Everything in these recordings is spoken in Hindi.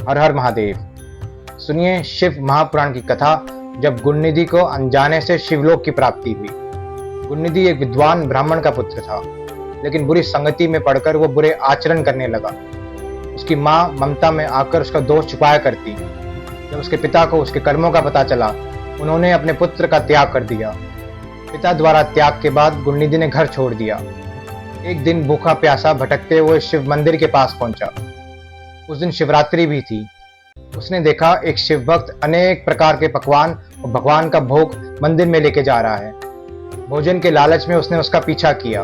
हर हर महादेव। सुनिए शिव महापुराण की कथा, जब गुणनिधि को अनजाने से शिवलोक की प्राप्ति हुई। गुणनिधि एक विद्वान ब्राह्मण का पुत्र था, लेकिन बुरी संगति में पड़कर वो बुरे आचरण करने लगा। उसकी माँ ममता में आकर उसका दोष छुपाया करती। जब उसके पिता को उसके कर्मों का पता चला, उन्होंने अपने पुत्र का त्याग कर दिया। पिता द्वारा त्याग के बाद गुणनिधि ने घर छोड़ दिया। एक दिन भूखा प्यासा भटकते हुए शिव मंदिर के पास पहुंचा। उस दिन शिवरात्रि भी थी। उसने देखा एक शिव भक्त अनेक प्रकार के पकवान और भगवान का भोग मंदिर में लेके जा रहा है। भोजन के लालच में उसने उसका पीछा किया।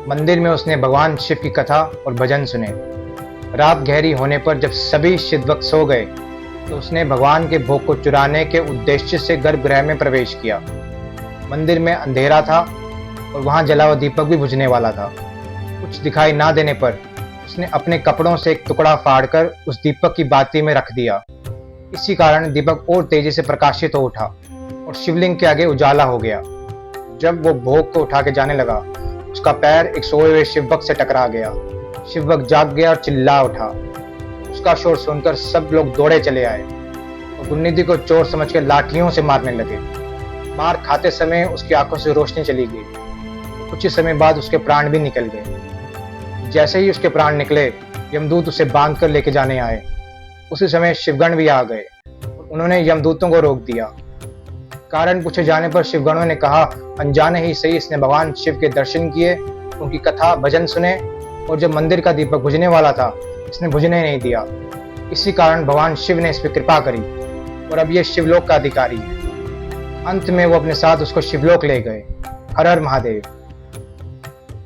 मंदिर में उसने भगवान शिव की कथा और भजन सुने। रात गहरी होने पर जब सभी शिव भक्त सो गए, तो उसने भगवान के भोग को चुराने के उद्देश्य से गर्भगृह में प्रवेश किया। मंदिर में अंधेरा था और वहां जला हुआ दीपक भी बुझने वाला था। कुछ दिखाई ना देने पर उसने अपने कपड़ों से एक टुकड़ा फाड़कर उस दीपक की बाती में रख दिया। इसी कारण दीपक और तेजी से प्रकाशित हो उठा और शिवलिंग के आगे उजाला हो गया। जब वो भोग को उठा के जाने लगा, उसका पैर एक सोए हुए शिवभक्त से टकरा गया। शिवभक्त जाग गया और चिल्ला उठा। उसका शोर सुनकर सब लोग दौड़े चले आए और गुणनिधि को चोर समझकर लाठियों से मारने लगे। मार खाते समय उसकी आंखों से रोशनी चली गई। कुछ ही समय बाद उसके प्राण भी निकल गए। जैसे ही उसके प्राण निकले, यमदूत उसे बांध कर लेके जाने आए। उसी समय शिवगण भी आ गए और उन्होंने यमदूतों को रोक दिया। कारण पूछे जाने पर शिवगणों ने कहा, अनजाने ही सही इसने भगवान शिव के दर्शन किए, उनकी कथा भजन सुने, और जब मंदिर का दीपक बुझने वाला था, इसने बुझने नहीं दिया। इसी कारण भगवान शिव ने इस पर कृपा करी और अब ये शिवलोक का अधिकारी है। अंत में वो अपने साथ उसको शिवलोक ले गए। हर हर महादेव।